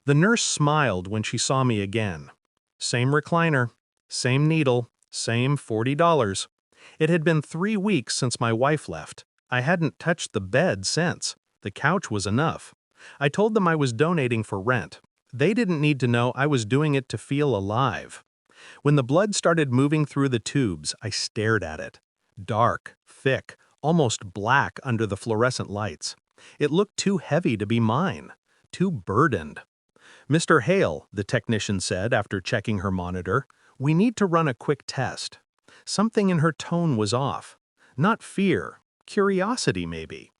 The nurse smiled when she saw me again. Same recliner, same needle, same $40. It had been 3 weeks since my wife left. I hadn't touched the bed since. The couch was enough. I told them I was donating for rent. They didn't need to know I was doing it to feel alive. When the blood started moving through the tubes, I stared at it. Dark, thick, almost black under the fluorescent lights. It looked too heavy to be mine. Too burdened. "Mr. Hale," the technician said after checking her monitor, "we need to run a quick test." Something in her tone was off. Not fear, curiosity maybe.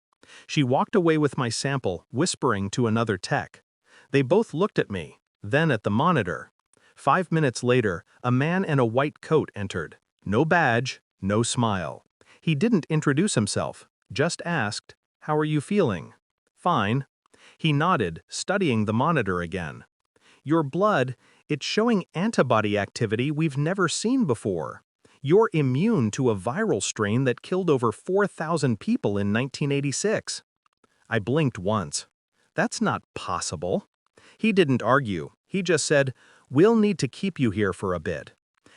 She walked away with my sample, whispering to another tech. They both looked at me, then at the monitor. 5 minutes later, a man in a white coat entered. No badge, no smile. He didn't introduce himself, just asked, "How are you feeling?" "Fine." He nodded, studying the monitor again. "Your blood, it's showing antibody activity we've never seen before. You're immune to a viral strain that killed over 4,000 people in 1986. I blinked once. "That's not possible." He didn't argue. He just said, "We'll need to keep you here for a bit."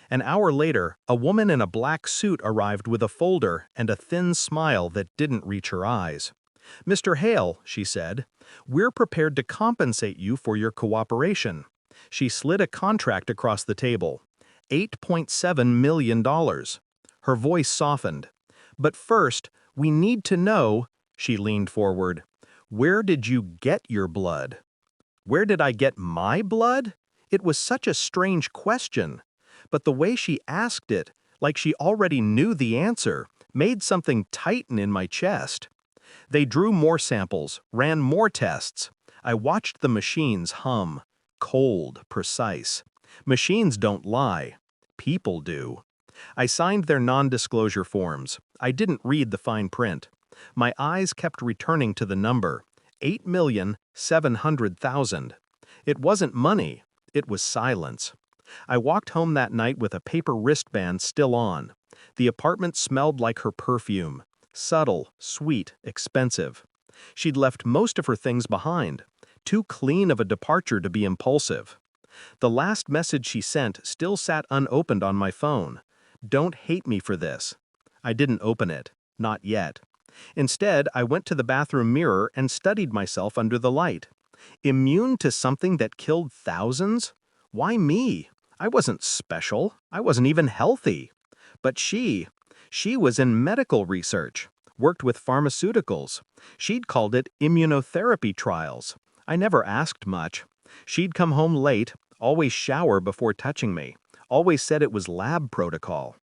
An hour later, a woman in a black suit arrived with a folder and a thin smile that didn't reach her eyes. "Mr. Hale," she said, "we're prepared to compensate you for your cooperation." She slid a contract across the table. $8.7 million. Her voice softened. "But first, we need to know," she leaned forward, "where did you get your blood?" Where did I get my blood? It was such a strange question. But the way she asked it, like she already knew the answer, made something tighten in my chest. They drew more samples, ran more tests. I watched the machines hum. Cold, precise. Machines don't lie. People do. I signed their non-disclosure forms. I didn't read the fine print. My eyes kept returning to the number. 8,700,000. It wasn't money. It was silence. I walked home that night with a paper wristband still on. The apartment smelled like her perfume. Subtle, sweet, expensive. She'd left most of her things behind. Too clean of a departure to be impulsive. The last message she sent still sat unopened on my phone. "Don't hate me for this." I didn't open it. Not yet. Instead, I went to the bathroom mirror and studied myself under the light. Immune to something that killed thousands? Why me? I wasn't special. I wasn't even healthy. But she was in medical research, worked with pharmaceuticals. She'd called it immunotherapy trials. I never asked much. She'd come home late, always shower before touching me, always said it was lab protocol.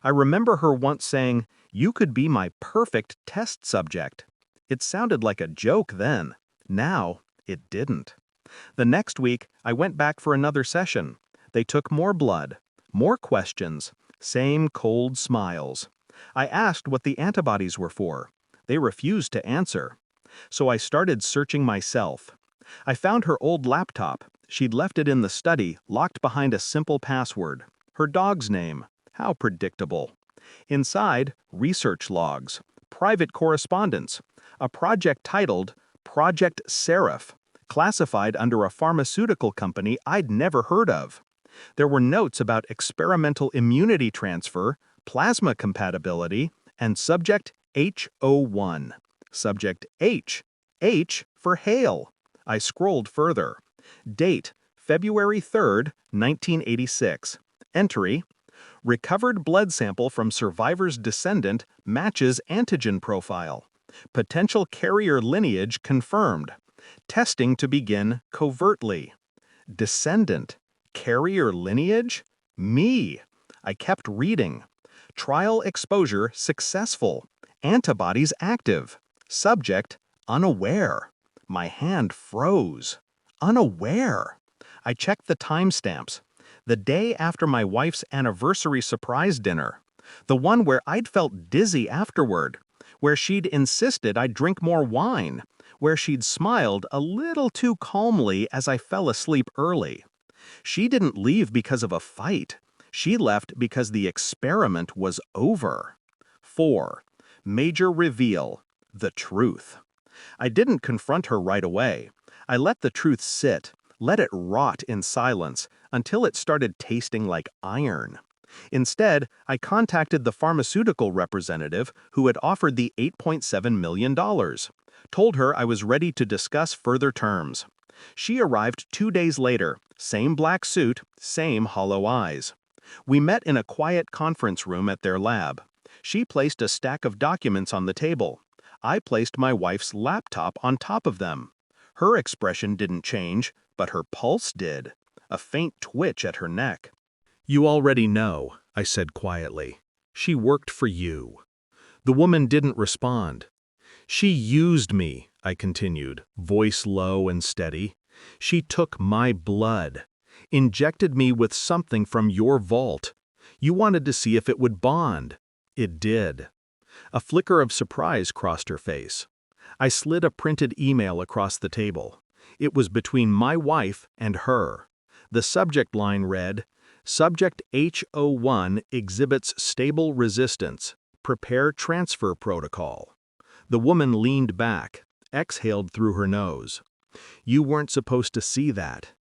I remember her once saying, "You could be my perfect test subject." It sounded like a joke then. Now, it didn't. The next week, I went back for another session. They took more blood, more questions, same cold smiles. I asked what the antibodies were for. They refused to answer. So I started searching myself. I found her old laptop. She'd left it in the study, locked behind a simple password. Her dog's name. How predictable. Inside, research logs, private correspondence, a project titled Project Seraph, classified under a pharmaceutical company I'd never heard of. There were notes about experimental immunity transfer, plasma compatibility, and subject H01. Subject H. H for Hale. I scrolled further. Date, February 3rd, 1986. Entry, recovered blood sample from survivor's descendant matches antigen profile. Potential carrier lineage confirmed. Testing to begin covertly. Descendant. Carrier lineage? Me. I kept reading. Trial exposure successful. Antibodies active. Subject unaware. My hand froze. Unaware. I checked the timestamps. The day after my wife's anniversary surprise dinner. The one where I'd felt dizzy afterward. Where she'd insisted I drink more wine. Where she'd smiled a little too calmly as I fell asleep early. She didn't leave because of a fight. She left because the experiment was over. 4. Major reveal. The truth. I didn't confront her right away. I let the truth sit, Let it rot in silence until it started tasting like iron. Instead, I contacted the pharmaceutical representative who had offered the $8.7 million. Told her I was ready to discuss further terms. She arrived 2 days later, same black suit, same hollow eyes. We met in a quiet conference room at their lab. She placed a stack of documents on the table. I placed my wife's laptop on top of them. Her expression didn't change, but her pulse did. A faint twitch at her neck. "You already know," I said quietly. "She worked for you." The woman didn't respond. "She used me," I continued, voice low and steady. "She took my blood, injected me with something from your vault. You wanted to see if it would bond. It did." A flicker of surprise crossed her face. I slid a printed email across the table. It was between my wife and her. The subject line read, "Subject H01 exhibits stable resistance. Prepare transfer protocol." The woman leaned back, exhaled through her nose. "You weren't supposed to see that."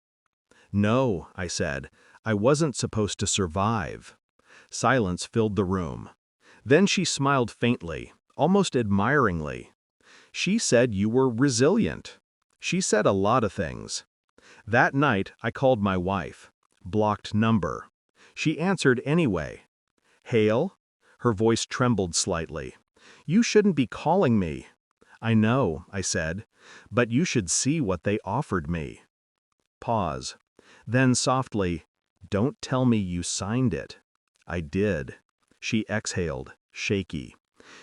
"No," I said. "I wasn't supposed to survive." Silence filled the room. Then she smiled faintly, almost admiringly. "She said you were resilient." She said a lot of things. That night, I called my wife. Blocked number. She answered anyway. "Hale?" Her voice trembled slightly. "You shouldn't be calling me." "I know," I said, "but you should see what they offered me." Pause. Then softly, "Don't tell me you signed it." "I did." She exhaled, shaky.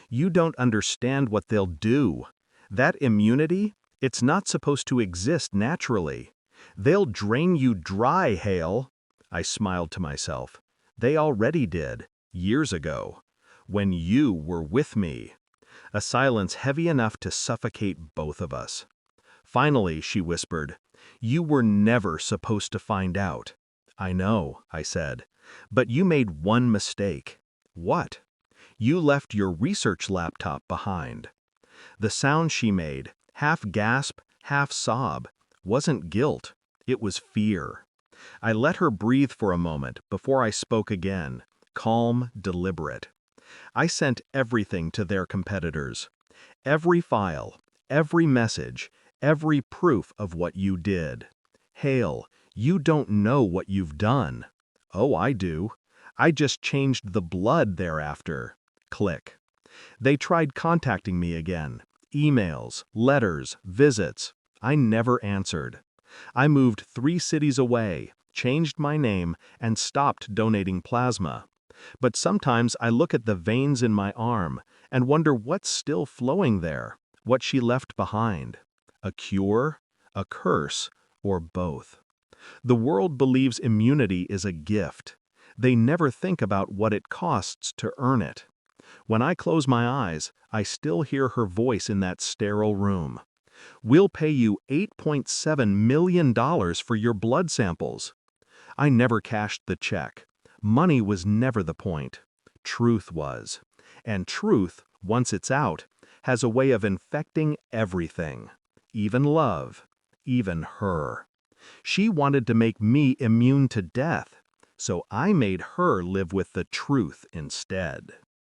"You don't understand what they'll do. That immunity, it's not supposed to exist naturally. They'll drain you dry, Hale." I smiled to myself. "They already did, years ago, when you were with me." A silence heavy enough to suffocate both of us. Finally, she whispered, "You were never supposed to find out." "I know," I said, "but you made one mistake." "What?" "You left your research laptop behind." The sound she made, half gasp, half sob, wasn't guilt. It was fear. I let her breathe for a moment before I spoke again, calm, deliberate. "I sent everything to their competitors. Every file, every message, every proof of what you did. Hale, you don't know what you've done." "Oh, I do. I just changed the blood thereafter." Click. They tried contacting me again. Emails, letters, visits. I never answered. I moved 3 cities away, changed my name, and stopped donating plasma. But sometimes I look at the veins in my arm and wonder what's still flowing there, what she left behind. A cure, a curse, or both. The world believes immunity is a gift. They never think about what it costs to earn it. When I close my eyes, I still hear her voice in that sterile room. "We'll pay you $8.7 million for your blood samples." I never cashed the check. Money was never the point. Truth was. And truth, once it's out, has a way of infecting everything. Even love. Even her. She wanted to make me immune to death, so I made her live with the truth instead.